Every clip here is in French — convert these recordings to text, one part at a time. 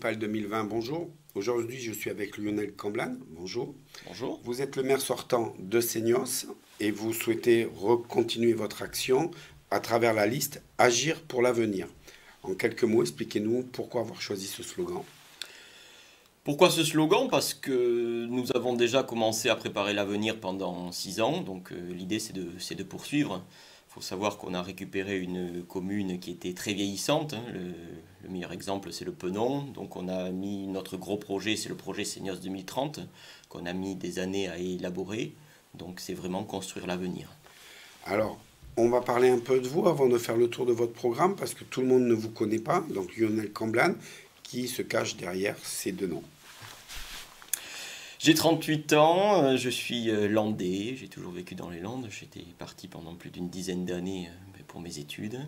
municipales 2020, bonjour. Aujourd'hui, je suis avec Lionel Camblan, bonjour. Bonjour. Vous êtes le maire sortant de Seignos et vous souhaitez continuer votre action à travers la liste Agir pour l'avenir. En quelques mots, expliquez-nous pourquoi avoir choisi ce slogan. Pourquoi ce slogan? Parce que nous avons déjà commencé à préparer l'avenir pendant 6 ans, donc l'idée c'est de poursuivre. Il faut savoir qu'on a récupéré une commune qui était très vieillissante, hein. Le meilleur exemple c'est le Penon, donc on a mis notre gros projet, c'est le projet Seignos 2030, qu'on a mis des années à élaborer, donc c'est vraiment construire l'avenir. Alors, on va parler un peu de vous avant de faire le tour de votre programme parce que tout le monde ne vous connaît pas. Donc Lionel Camblan, qui se cache derrière ces deux noms. J'ai 38 ans, je suis landais, j'ai toujours vécu dans les Landes, j'étais parti pendant plus d'une dizaine d'années pour mes études.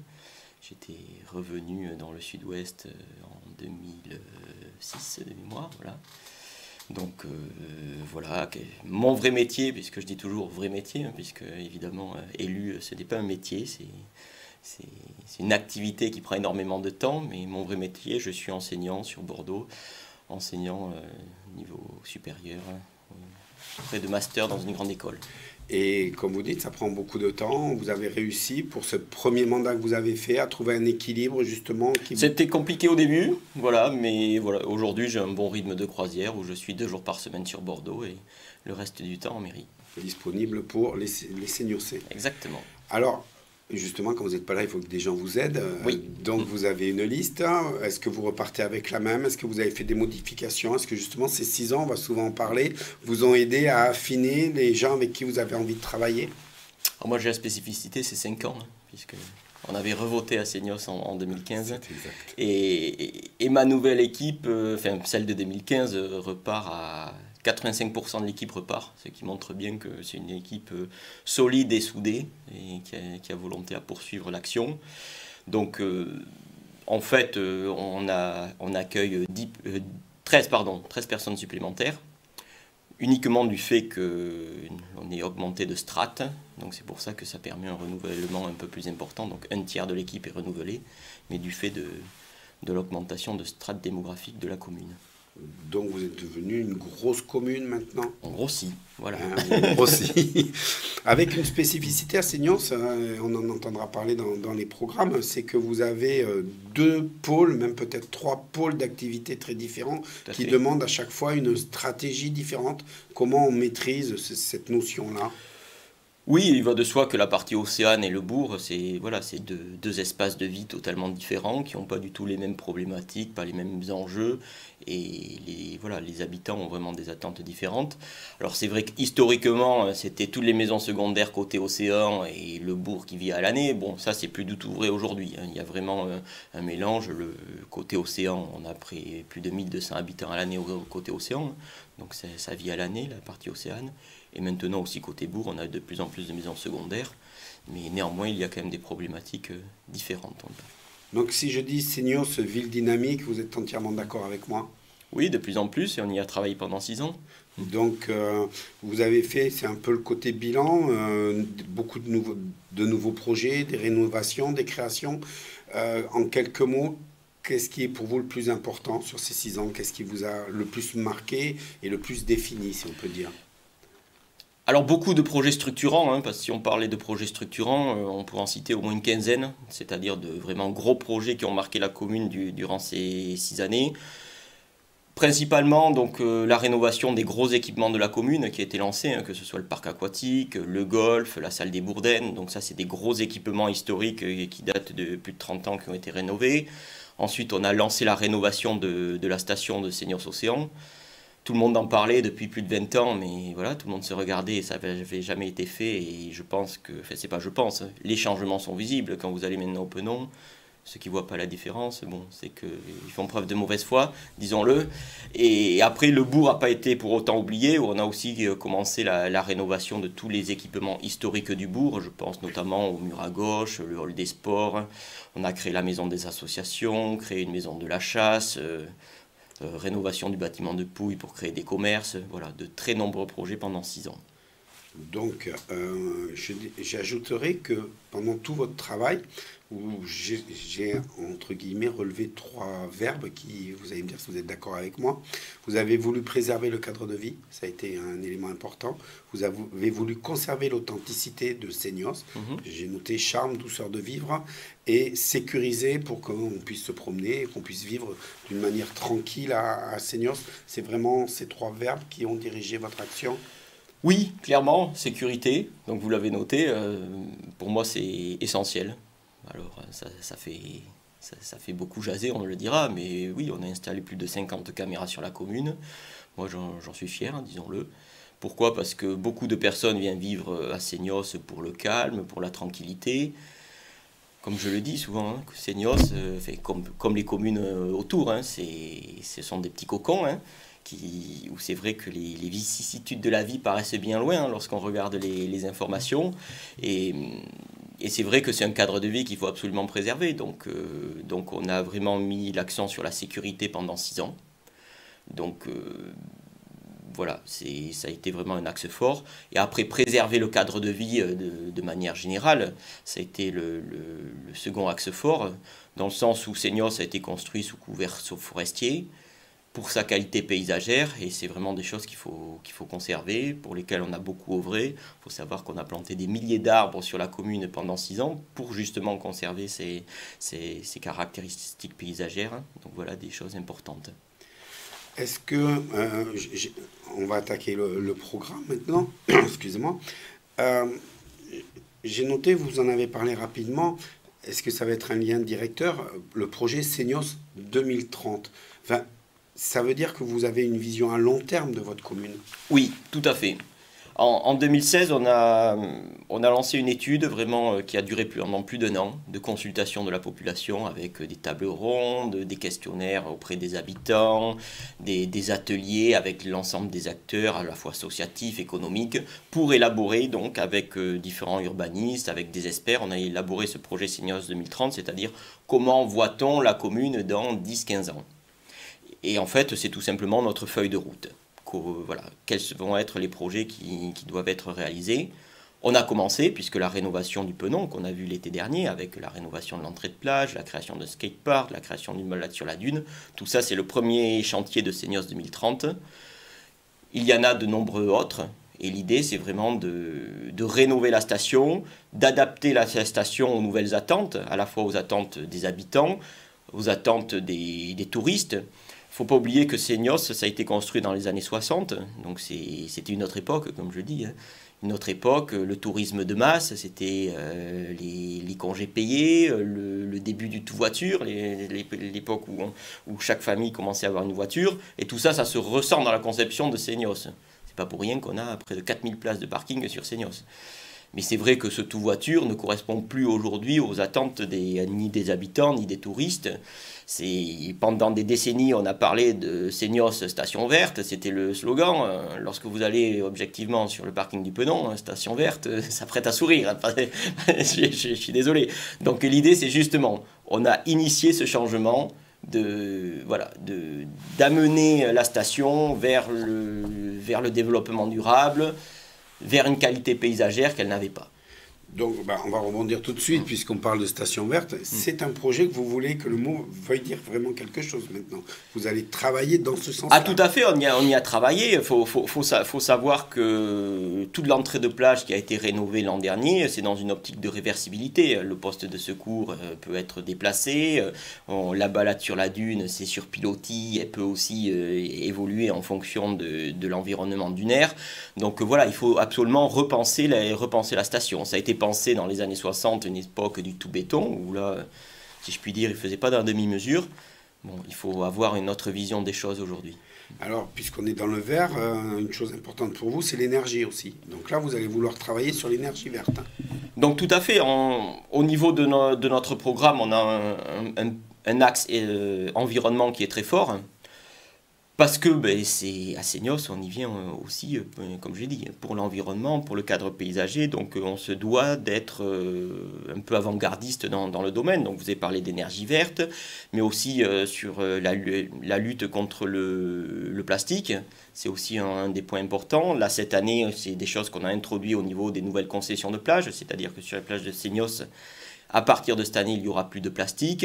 J'étais revenu dans le sud-ouest en 2006 de mémoire, voilà. Donc voilà, mon vrai métier, puisque je dis toujours vrai métier, hein, puisque évidemment élu ce n'est pas un métier, c'est une activité qui prend énormément de temps, mais mon vrai métier, je suis enseignant sur Bordeaux, enseignant niveau supérieur, près de master dans une grande école. Et comme vous dites, ça prend beaucoup de temps. Vous avez réussi pour ce premier mandat que vous avez fait à trouver un équilibre justement qui... C'était compliqué au début, voilà, mais voilà, aujourd'hui j'ai un bon rythme de croisière où je suis 2 jours par semaine sur Bordeaux et le reste du temps en mairie. disponible pour les seniors. Exactement. Alors, justement, quand vous n'êtes pas là, il faut que des gens vous aident. Oui. Donc, vous avez une liste. Est-ce que vous repartez avec la même? Est-ce que vous avez fait des modifications? Est-ce que justement, ces 6 ans, on va souvent en parler, vous ont aidé à affiner les gens avec qui vous avez envie de travailler? Alors moi, j'ai la spécificité, c'est 5 ans, hein, puisque on avait revoté à Seignos en 2015. C'est exact. Et ma nouvelle équipe, enfin celle de 2015, repart à 85% de l'équipe repart, ce qui montre bien que c'est une équipe solide et soudée et qui a volonté à poursuivre l'action. Donc en fait, on accueille 13 personnes supplémentaires, uniquement du fait qu'on est augmenté de strates, donc c'est pour ça que ça permet un renouvellement un peu plus important, donc un tiers de l'équipe est renouvelé, mais du fait de l'augmentation de strates démographiques de la commune. Donc, vous êtes devenu une grosse commune maintenant? On grossit, voilà. On grossit. Avec une spécificité à Seignos, on en entendra parler dans les programmes, c'est que vous avez 2 pôles, même peut-être 3 pôles d'activités très différents qui demandent à chaque fois une stratégie différente. Comment on maîtrise cette notion-là? Oui, il va de soi que la partie Océane et le bourg, c'est voilà, c'est deux espaces de vie totalement différents, qui n'ont pas du tout les mêmes problématiques, pas les mêmes enjeux, et voilà, les habitants ont vraiment des attentes différentes. Alors c'est vrai qu'historiquement, c'était toutes les maisons secondaires côté Océan et le bourg qui vit à l'année. Bon, ça c'est plus du tout vrai aujourd'hui, hein. Il y a vraiment un mélange. Le côté Océan, on a plus de 1200 habitants à l'année au côté Océan, donc ça vit à l'année, la partie Océane. Et maintenant aussi côté bourg, on a de plus en plus de maisons secondaires, mais néanmoins il y a quand même des problématiques différentes. Donc si je dis Seignos, ville dynamique, vous êtes entièrement d'accord avec moi? Oui, de plus en plus, et on y a travaillé pendant 6 ans. Donc vous avez fait, c'est un peu le côté bilan, beaucoup de nouveaux projets, des rénovations, des créations. En quelques mots, qu'est-ce qui est pour vous le plus important sur ces 6 ans? Qu'est-ce qui vous a le plus marqué et le plus défini, si on peut dire? Alors beaucoup de projets structurants, hein, parce que si on parlait de projets structurants, on pourrait en citer au moins une quinzaine, c'est-à-dire de vraiment gros projets qui ont marqué la commune durant ces 6 années. Principalement donc la rénovation des gros équipements de la commune qui a été lancée, hein, que ce soit le parc aquatique, le golf, la salle des Bourdaines. Donc ça c'est des gros équipements historiques qui datent de plus de 30 ans qui ont été rénovés. Ensuite on a lancé la rénovation de la station de Seignos Océan. Tout le monde en parlait depuis plus de 20 ans, mais voilà, tout le monde se regardait et ça n'avait jamais été fait. Et je pense que, enfin c'est pas je pense, hein, les changements sont visibles quand vous allez maintenant au Penon. Ceux qui ne voient pas la différence, bon, c'est qu'ils font preuve de mauvaise foi, disons-le. Et après, le bourg n'a pas été pour autant oublié. On a aussi commencé la rénovation de tous les équipements historiques du bourg. Je pense notamment au mur à gauche, le hall des sports. On a créé la maison des associations, créé une maison de la chasse, rénovation du bâtiment de Pouille pour créer des commerces. Voilà, de très nombreux projets pendant 6 ans. Donc, j'ajouterai que pendant tout votre travail, où j'ai, entre guillemets, relevé trois verbes qui, vous allez me dire si vous êtes d'accord avec moi. Vous avez voulu préserver le cadre de vie, ça a été un élément important. Vous avez voulu conserver l'authenticité de Seignos. J'ai noté charme, douceur de vivre, et sécuriser pour qu'on puisse se promener, qu'on puisse vivre d'une manière tranquille à Seignos. C'est vraiment ces trois verbes qui ont dirigé votre action. Oui, clairement, sécurité, donc vous l'avez noté, pour moi c'est essentiel. Alors ça fait beaucoup jaser, on le dira, mais oui, on a installé plus de 50 caméras sur la commune. Moi j'en suis fier, hein, disons-le. Pourquoi? Parce que beaucoup de personnes viennent vivre à Seignos pour le calme, pour la tranquillité. Comme je le dis souvent, hein, Seignos, comme les communes autour, hein, ce sont des petits cocons, hein, où c'est vrai que les vicissitudes de la vie paraissent bien loin, hein, lorsqu'on regarde les informations. Et c'est vrai que c'est un cadre de vie qu'il faut absolument préserver. Donc on a vraiment mis l'accent sur la sécurité pendant 6 ans. Donc voilà, ça a été vraiment un axe fort. Et après, préserver le cadre de vie de manière générale, ça a été le second axe fort, dans le sens où Seignos a été construit sous couvert forestier, pour sa qualité paysagère, et c'est vraiment des choses qu'il faut conserver, pour lesquelles on a beaucoup œuvré. Il faut savoir qu'on a planté des milliers d'arbres sur la commune pendant 6 ans, pour justement conserver ces caractéristiques paysagères. Donc voilà, des choses importantes. Est-ce que, on va attaquer le programme maintenant, excusez-moi. J'ai noté, vous en avez parlé rapidement, est-ce que ça va être un lien directeur, le projet Seignos 2030? Enfin, ça veut dire que vous avez une vision à long terme de votre commune? Oui, tout à fait. En 2016, on a lancé une étude vraiment qui a duré pendant plus d'1 an, de consultation de la population avec des tables rondes, des questionnaires auprès des habitants, des ateliers avec l'ensemble des acteurs, à la fois associatifs, économiques, pour élaborer donc avec différents urbanistes, avec des experts, on a élaboré ce projet Seignos 2030, c'est-à-dire comment voit-on la commune dans 10-15 ans. Et en fait, c'est tout simplement notre feuille de route. Voilà, quels vont être les projets qui doivent être réalisés. On a commencé, puisque la rénovation du Penon, qu'on a vu l'été dernier, avec la rénovation de l'entrée de plage, la création de skatepark, la création d'une balade sur la dune, tout ça c'est le premier chantier de Seignos 2030. Il y en a de nombreux autres, et l'idée c'est vraiment de rénover la station, d'adapter la station aux nouvelles attentes, à la fois aux attentes des habitants, aux attentes des touristes. Il ne faut pas oublier que Seignos, ça a été construit dans les années 60, donc c'était une autre époque, comme je dis. Hein. Une autre époque, le tourisme de masse, c'était les congés payés, le début du tout-voiture, l'époque où chaque famille commençait à avoir une voiture, et tout ça, ça se ressent dans la conception de Seignos. C'est pas pour rien qu'on a près de 4000 places de parking sur Seignos. Mais c'est vrai que ce tout-voiture ne correspond plus aujourd'hui aux attentes ni des habitants, ni des touristes. Pendant des décennies, on a parlé de Seignos station verte, c'était le slogan. Lorsque vous allez objectivement sur le parking du Penon, station verte, ça prête à sourire. Je suis désolé. Donc l'idée, c'est justement, on a initié ce changement d'amener la station vers le développement durable, vers une qualité paysagère qu'elle n'avait pas. Donc, on va rebondir tout de suite, puisqu'on parle de station verte. C'est un projet que vous voulez que le mot veuille dire vraiment quelque chose maintenant. Vous allez travailler dans ce sens-là. Ah, tout à fait, on y a travaillé. Il faut savoir que toute l'entrée de plage qui a été rénovée l'an dernier, c'est dans une optique de réversibilité. Le poste de secours peut être déplacé. La balade sur la dune, c'est sur pilotis. Elle peut aussi évoluer en fonction de l'environnement dunaire. Donc voilà, il faut absolument repenser la station. Ça a été pensé dans les années 60, une époque du tout béton, où là, si je puis dire, il ne faisait pas dans la demi-mesure. Bon, il faut avoir une autre vision des choses aujourd'hui. Alors, puisqu'on est dans le vert, une chose importante pour vous, c'est l'énergie aussi. Donc là, vous allez vouloir travailler sur l'énergie verte. Donc tout à fait. Au niveau de notre programme, on a un axe environnement qui est très fort. Parce que ben, c'est à Seignos, on y vient aussi, comme j'ai dit, pour l'environnement, pour le cadre paysager, donc on se doit d'être un peu avant-gardiste dans le domaine. Donc vous avez parlé d'énergie verte, mais aussi sur la lutte contre le plastique, c'est aussi un des points importants. Là, cette année, c'est des choses qu'on a introduites au niveau des nouvelles concessions de plage, c'est-à-dire que sur les plages de Seignos, à partir de cette année, il n'y aura plus de plastique.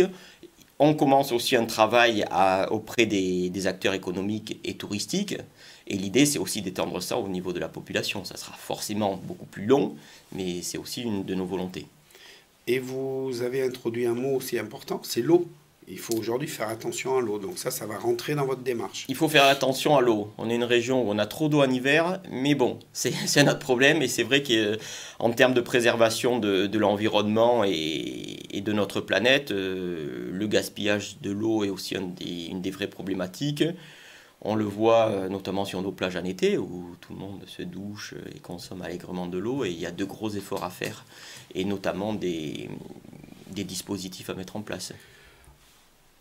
On commence aussi un travail auprès des acteurs économiques et touristiques. Et l'idée, c'est aussi d'étendre ça au niveau de la population. Ça sera forcément beaucoup plus long, mais c'est aussi une de nos volontés. Et vous avez introduit un mot aussi important, c'est l'eau. Il faut aujourd'hui faire attention à l'eau. Donc ça va rentrer dans votre démarche. Il faut faire attention à l'eau. On est une région où on a trop d'eau en hiver, mais bon, c'est notre problème. Et c'est vrai qu'en termes de préservation de l'environnement et de notre planète, le gaspillage de l'eau est aussi une des vraies problématiques. On le voit notamment sur nos plages en été, où tout le monde se douche et consomme allègrement de l'eau. Et il y a de gros efforts à faire, et notamment des dispositifs à mettre en place.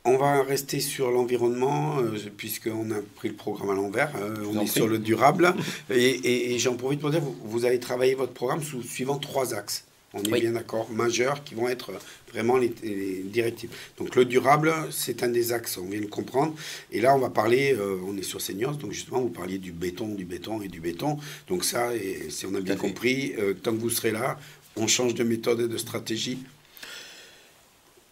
On va rester sur l'environnement, puisqu'on a pris le programme à l'envers. On est sur le durable. Et j'en profite pour dire, vous allez travailler votre programme suivant 3 axes. On est bien d'accord, majeurs, qui vont être vraiment les directives. Donc le durable, c'est un des axes, on vient de le comprendre. Et là, on va parler, on est sur Seignos, donc justement, vous parliez du béton et du béton. Donc ça, si on a bien compris, tant que vous serez là, on change de méthode et de stratégie.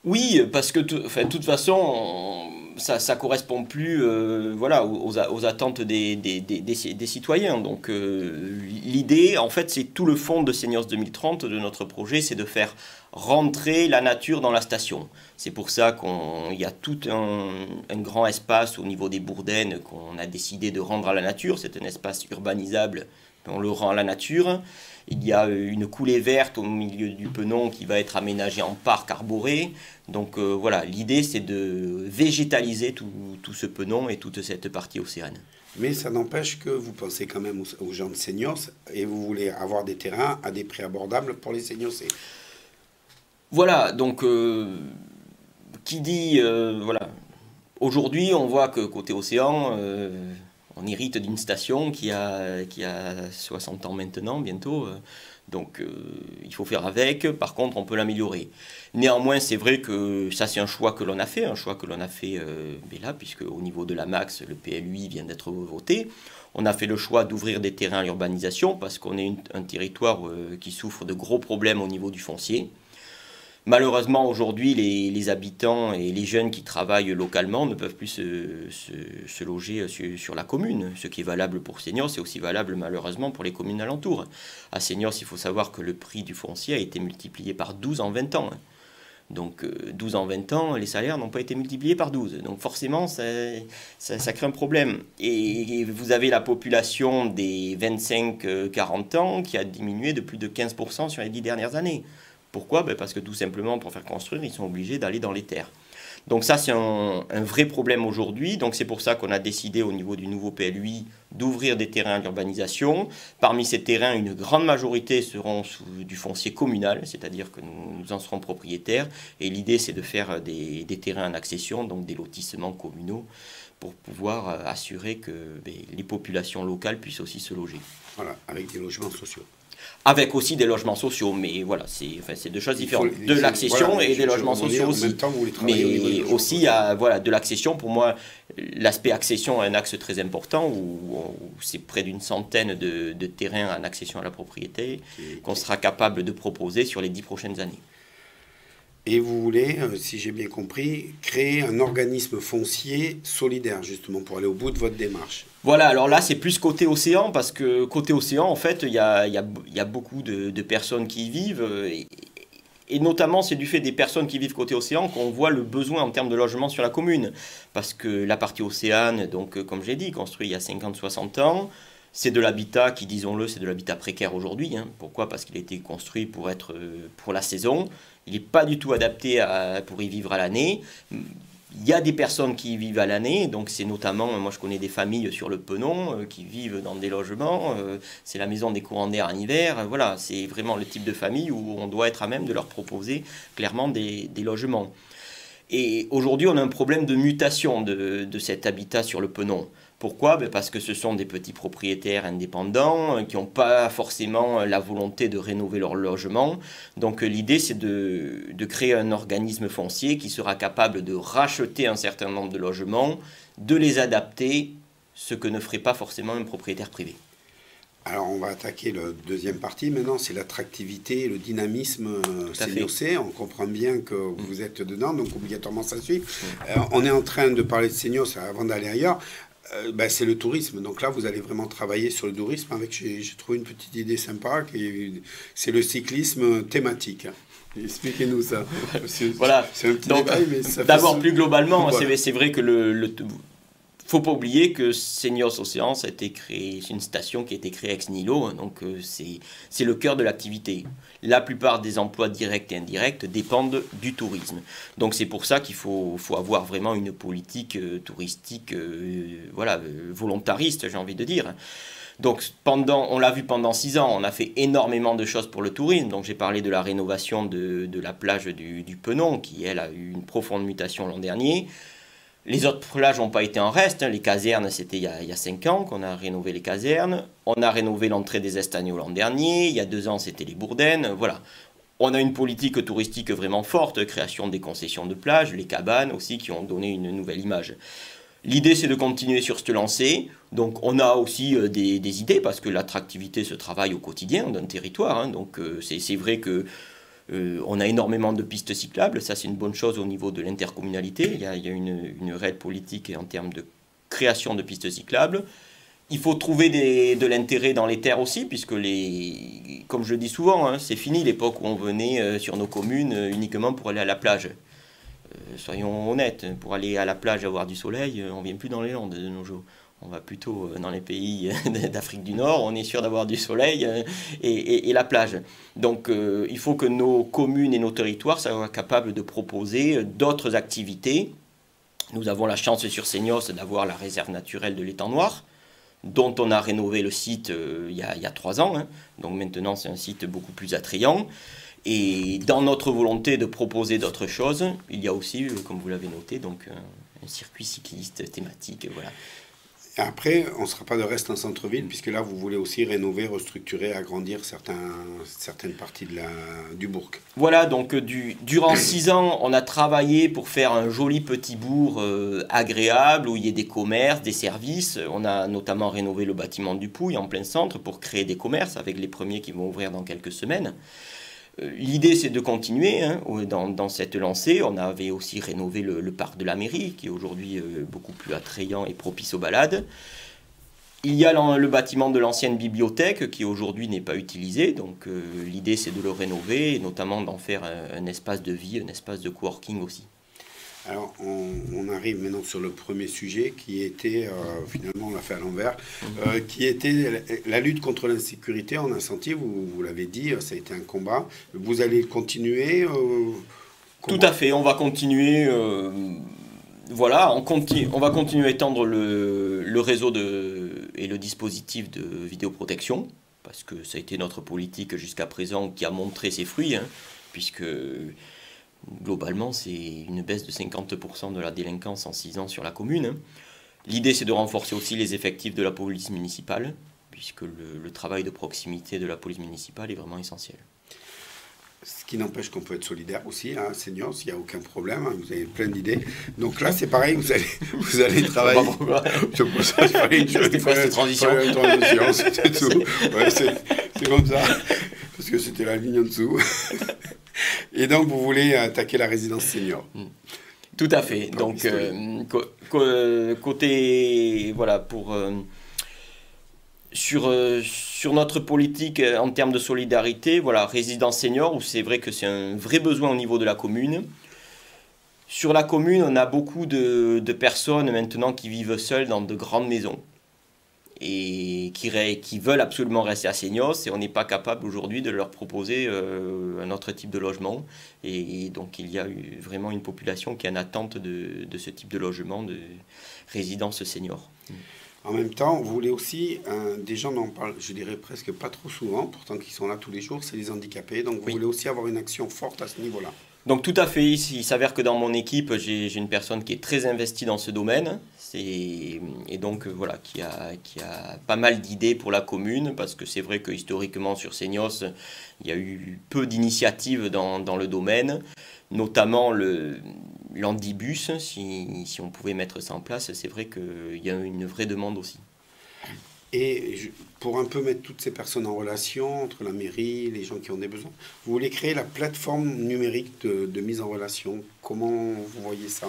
Oui, parce que de toute façon, ça ne correspond plus voilà, aux attentes des citoyens. Donc l'idée, en fait, c'est tout le fond de Seignos 2030, de notre projet, c'est de faire rentrer la nature dans la station. C'est pour ça qu'il y a tout un grand espace au niveau des Bourdaines qu'on a décidé de rendre à la nature. C'est un espace urbanisable, on le rend à la nature. Il y a une coulée verte au milieu du Penon qui va être aménagée en parc arboré. Donc voilà, l'idée c'est de végétaliser tout ce Penon et toute cette partie océane. Mais ça n'empêche que vous pensez quand même aux gens de Seignos et vous voulez avoir des terrains à des prix abordables pour les Seignosais. Voilà, donc qui dit, voilà, aujourd'hui on voit que côté océan, on hérite d'une station qui a 60 ans maintenant, bientôt. Donc il faut faire avec. Par contre, on peut l'améliorer. Néanmoins, c'est vrai que ça, c'est un choix que l'on a fait. Un choix que l'on a fait là, puisque au niveau de la MAX, le PLUI vient d'être voté. On a fait le choix d'ouvrir des terrains à l'urbanisation parce qu'on est un territoire qui souffre de gros problèmes au niveau du foncier. Malheureusement, aujourd'hui, les habitants et les jeunes qui travaillent localement ne peuvent plus se loger sur la commune. Ce qui est valable pour Seignos est aussi valable malheureusement pour les communes alentours. À Seignos, il faut savoir que le prix du foncier a été multiplié par 12 en 20 ans. Donc 12 en 20 ans, les salaires n'ont pas été multipliés par 12. Donc forcément, ça crée un problème. Et vous avez la population des 25-40 ans qui a diminué de plus de 15% sur les 10 dernières années. Pourquoi? Parce que tout simplement, pour faire construire, ils sont obligés d'aller dans les terres. Donc ça, c'est un vrai problème aujourd'hui. Donc c'est pour ça qu'on a décidé au niveau du nouveau PLUI d'ouvrir des terrains à l'urbanisation. Parmi ces terrains, une grande majorité seront du foncier communal, c'est-à-dire que nous en serons propriétaires. Et l'idée, c'est de faire des terrains en accession, donc des lotissements communaux, pour pouvoir assurer que les populations locales puissent aussi se loger. Voilà, avec des logements sociaux. Avec aussi des logements sociaux, mais voilà, c'est deux choses différentes. De l'accession et des logements sociaux aussi. En même temps, vous les mais aussi, voilà, de l'accession, pour moi, l'aspect accession est un axe très important où c'est près d'une centaine de terrains en accession à la propriété qu'on sera capable de proposer sur les 10 prochaines années. Et vous voulez, si j'ai bien compris, créer un organisme foncier solidaire, justement, pour aller au bout de votre démarche. Voilà, alors là, c'est plus côté océan, parce que côté océan, en fait, il y a beaucoup de personnes qui y vivent, et notamment, c'est du fait des personnes qui vivent côté océan qu'on voit le besoin en termes de logement sur la commune. Parce que la partie océane, donc, comme j'ai dit, construite il y a 50-60 ans, c'est de l'habitat qui, disons-le, c'est de l'habitat précaire aujourd'hui. Pourquoi? Parce qu'il a été construit pour la saison. Il n'est pas du tout adapté pour y vivre à l'année. Il y a des personnes qui y vivent à l'année, donc c'est notamment, moi je connais des familles sur le Penon qui vivent dans des logements, c'est la maison des courants d'air en hiver, voilà, c'est vraiment le type de famille où on doit être à même de leur proposer clairement des logements. Et aujourd'hui on a un problème de mutation de cet habitat sur le Penon. Pourquoi? Ben parce que ce sont des petits propriétaires indépendants qui n'ont pas forcément la volonté de rénover leur logement. Donc l'idée, c'est de créer un organisme foncier qui sera capable de racheter un certain nombre de logements, de les adapter, ce que ne ferait pas forcément un propriétaire privé. Alors, on va attaquer la deuxième partie maintenant, c'est l'attractivité et le dynamisme Senior C. On comprend bien que vous êtes dedans, donc obligatoirement ça suit. On est en train de parler de Senior, avant d'aller ailleurs. C'est le tourisme. Donc là, vous allez vraiment travailler sur le tourisme avec, j'ai trouvé une petite idée sympa, c'est le cyclisme thématique. Expliquez-nous ça. Voilà. C'est un petit donc, détail, mais ça d'abord, plus globalement, voilà. c'est vrai que faut pas oublier que Seignos Océan, ça a été créé, c'est une station qui a été créée ex nihilo, donc c'est le cœur de l'activité. La plupart des emplois directs et indirects dépendent du tourisme. Donc c'est pour ça qu'il faut avoir vraiment une politique touristique volontariste, j'ai envie de dire. Donc on l'a vu pendant 6 ans, on a fait énormément de choses pour le tourisme. Donc j'ai parlé de la rénovation de la plage du Penon, qui elle a eu une profonde mutation l'an dernier. Les autres plages n'ont pas été en reste. Les casernes, c'était il y a 5 ans qu'on a rénové les casernes. On a rénové l'entrée des Estagnols l'an dernier. Il y a 2 ans, c'était les Bourdaines. Voilà. On a une politique touristique vraiment forte, création des concessions de plage, les cabanes aussi, qui ont donné une nouvelle image. L'idée, c'est de continuer sur cette lancée. Donc, on a aussi des idées, parce que l'attractivité se travaille au quotidien d'un territoire. Hein. Donc, c'est vrai que on a énormément de pistes cyclables, ça c'est une bonne chose au niveau de l'intercommunalité, il y a une réelle politique en termes de création de pistes cyclables. Il faut trouver de l'intérêt dans les terres aussi, puisque comme je le dis souvent, hein, c'est fini l'époque où on venait sur nos communes uniquement pour aller à la plage. Soyons honnêtes, pour aller à la plage avoir du soleil, on ne vient plus dans les Landes de nos jours. On va plutôt dans les pays d'Afrique du Nord, on est sûr d'avoir du soleil et la plage. Donc il faut que nos communes et nos territoires soient capables de proposer d'autres activités. Nous avons la chance sur Seignos d'avoir la réserve naturelle de l'étang noir, dont on a rénové le site il y a 3 ans. Hein. Donc maintenant c'est un site beaucoup plus attrayant. Et dans notre volonté de proposer d'autres choses, il y a aussi, comme vous l'avez noté, donc, un circuit cycliste thématique. Voilà. Et après, on ne sera pas de reste en centre-ville, puisque là, vous voulez aussi rénover, restructurer, agrandir certaines parties du bourg. Voilà, donc durant 6 ans, on a travaillé pour faire un joli petit bourg agréable, où il y ait des commerces, des services. On a notamment rénové le bâtiment du Pouille en plein centre pour créer des commerces, avec les premiers qui vont ouvrir dans quelques semaines. L'idée, c'est de continuer hein, dans cette lancée. On avait aussi rénové le parc de la mairie, qui est aujourd'hui beaucoup plus attrayant et propice aux balades. Il y a le bâtiment de l'ancienne bibliothèque, qui aujourd'hui n'est pas utilisé. Donc l'idée, c'est de le rénover, et notamment d'en faire un espace de vie, un espace de coworking aussi. Alors, on arrive maintenant sur le premier sujet qui était, finalement on l'a fait à l'envers, qui était la lutte contre l'insécurité en incendie. Vous l'avez dit, ça a été un combat. Vous allez continuer Tout à fait, on va continuer. Voilà, on va continuer à étendre le réseau et le dispositif de vidéoprotection, parce que ça a été notre politique jusqu'à présent qui a montré ses fruits, hein, puisque... Globalement, c'est une baisse de 50% de la délinquance en 6 ans sur la commune. L'idée, c'est de renforcer aussi les effectifs de la police municipale, puisque le travail de proximité de la police municipale est vraiment essentiel. Ce qui n'empêche qu'on peut être solidaire aussi, hein, Seniors, il n'y a aucun problème, hein, vous avez plein d'idées. Donc là, c'est pareil, vous allez travailler. C'est pour ça qu'il fallait une transition. C'était tout. Ouais, c'est comme ça, parce que c'était la ligne en dessous. Et donc, vous voulez attaquer la résidence senior. Tout à fait. Donc, côté, voilà, sur notre politique en termes de solidarité, voilà, résidence senior, où c'est vrai que c'est un vrai besoin au niveau de la commune. Sur la commune, on a beaucoup de personnes maintenant qui vivent seules dans de grandes maisons et qui veulent absolument rester à Seignos, et on n'est pas capable aujourd'hui de leur proposer un autre type de logement. Et donc il y a vraiment une population qui est en attente de ce type de logement, de résidence senior. En même temps, vous voulez aussi, des gens n'en parlent, je dirais presque pas trop souvent, pourtant qu'ils sont là tous les jours, c'est les handicapés. Donc vous voulez aussi avoir une action forte à ce niveau-là. Donc tout à fait, il s'avère que dans mon équipe, j'ai une personne qui est très investie dans ce domaine. Et donc voilà, qui a pas mal d'idées pour la commune, parce que c'est vrai que historiquement sur Seignos, il y a eu peu d'initiatives dans le domaine, notamment l'handibus, si on pouvait mettre ça en place, c'est vrai qu'il y a une vraie demande aussi. Et pour un peu mettre toutes ces personnes en relation, entre la mairie, les gens qui ont des besoins, vous voulez créer la plateforme numérique de mise en relation. Comment vous voyez ça?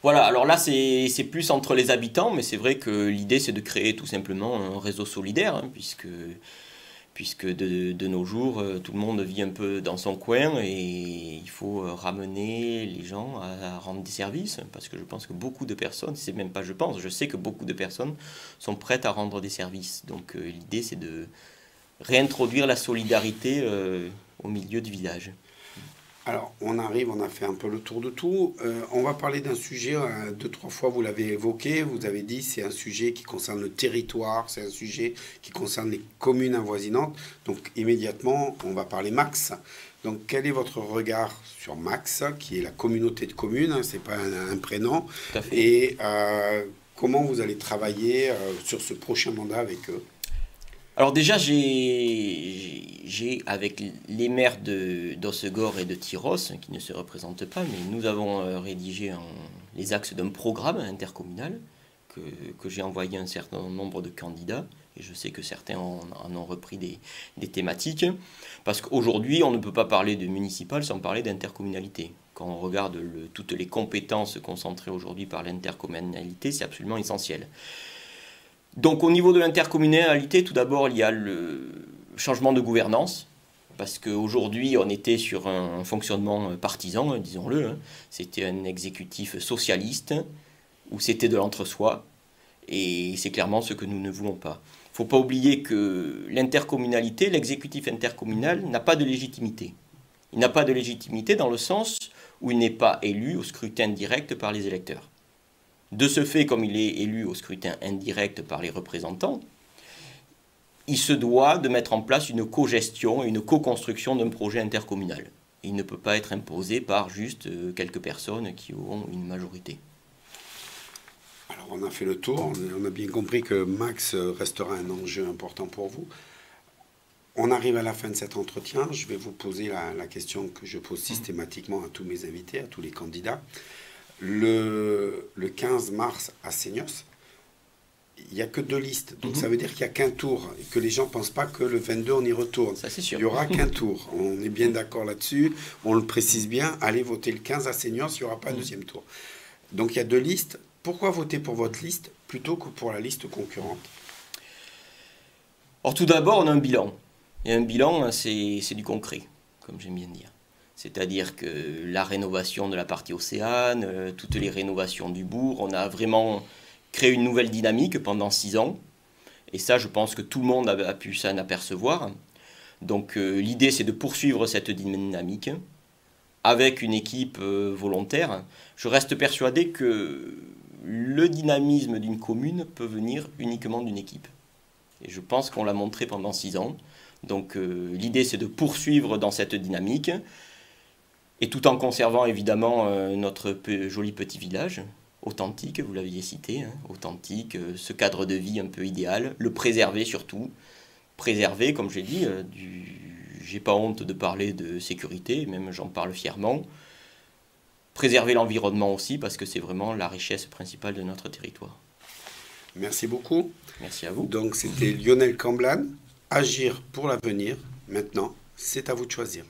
Voilà, alors là c'est plus entre les habitants, mais c'est vrai que l'idée c'est de créer tout simplement un réseau solidaire, hein, puisque de nos jours tout le monde vit un peu dans son coin et il faut ramener les gens à rendre des services, parce que je pense que beaucoup de personnes, c'est même pas je pense, je sais que beaucoup de personnes sont prêtes à rendre des services. Donc l'idée c'est de réintroduire la solidarité au milieu du village. Alors, on arrive, on a fait un peu le tour de tout. On va parler d'un sujet, deux, trois fois, vous l'avez évoqué, vous avez dit c'est un sujet qui concerne le territoire, c'est un sujet qui concerne les communes avoisinantes. Donc, immédiatement, on va parler Max. Donc, quel est votre regard sur Max, qui est la communauté de communes, hein, c'est pas un prénom, Tout à fait. et comment vous allez travailler sur ce prochain mandat avec eux? Alors déjà, j'ai avec les maires d'Hossegor et de Tyros, qui ne se représentent pas, mais nous avons rédigé les axes d'un programme intercommunal que j'ai envoyé à un certain nombre de candidats, et je sais que certains en ont repris des thématiques, parce qu'aujourd'hui, on ne peut pas parler de municipal sans parler d'intercommunalité. Quand on regarde toutes les compétences concentrées aujourd'hui par l'intercommunalité, c'est absolument essentiel. Donc au niveau de l'intercommunalité, tout d'abord, il y a le changement de gouvernance, parce qu'aujourd'hui, on était sur un fonctionnement partisan, hein, disons-le, hein. C'était un exécutif socialiste, où c'était de l'entre-soi, et c'est clairement ce que nous ne voulons pas. Il ne faut pas oublier que l'intercommunalité, l'exécutif intercommunal, n'a pas de légitimité. Il n'a pas de légitimité dans le sens où il n'est pas élu au scrutin direct par les électeurs. De ce fait, comme il est élu au scrutin indirect par les représentants, il se doit de mettre en place une co-gestion et une co-construction d'un projet intercommunal. Il ne peut pas être imposé par juste quelques personnes qui auront une majorité. Alors, on a fait le tour, on a bien compris que Max restera un enjeu important pour vous. On arrive à la fin de cet entretien. Je vais vous poser la question que je pose systématiquement à tous mes invités, à tous les candidats. Le 15 mars à Seignos, il n'y a que 2 listes. Donc ça veut dire qu'il n'y a qu'un tour. Et que les gens ne pensent pas que le 22, on y retourne. Ça, c'est sûr. Il n'y aura qu'un tour. On est bien d'accord là-dessus. On le précise bien. Allez voter le 15 à Seignos, il n'y aura pas de deuxième tour. Donc il y a 2 listes. Pourquoi voter pour votre liste plutôt que pour la liste concurrente? Alors tout d'abord, on a un bilan. Et un bilan, c'est du concret, comme j'aime bien dire. C'est-à-dire que la rénovation de la partie Océane, toutes les rénovations du bourg, on a vraiment créé une nouvelle dynamique pendant 6 ans. Et ça, je pense que tout le monde a pu s'en apercevoir. Donc l'idée, c'est de poursuivre cette dynamique avec une équipe volontaire. Je reste persuadé que le dynamisme d'une commune peut venir uniquement d'une équipe. Et je pense qu'on l'a montré pendant 6 ans. Donc l'idée, c'est de poursuivre dans cette dynamique. Et tout en conservant évidemment notre joli petit village, authentique, vous l'aviez cité, hein, authentique, ce cadre de vie un peu idéal, le préserver surtout. Préserver, comme j'ai dit, j'ai pas honte de parler de sécurité, même j'en parle fièrement. Préserver l'environnement aussi, parce que c'est vraiment la richesse principale de notre territoire. Merci beaucoup. Merci à vous. Donc c'était Lionel Camblan, Agir pour l'avenir. Maintenant, c'est à vous de choisir.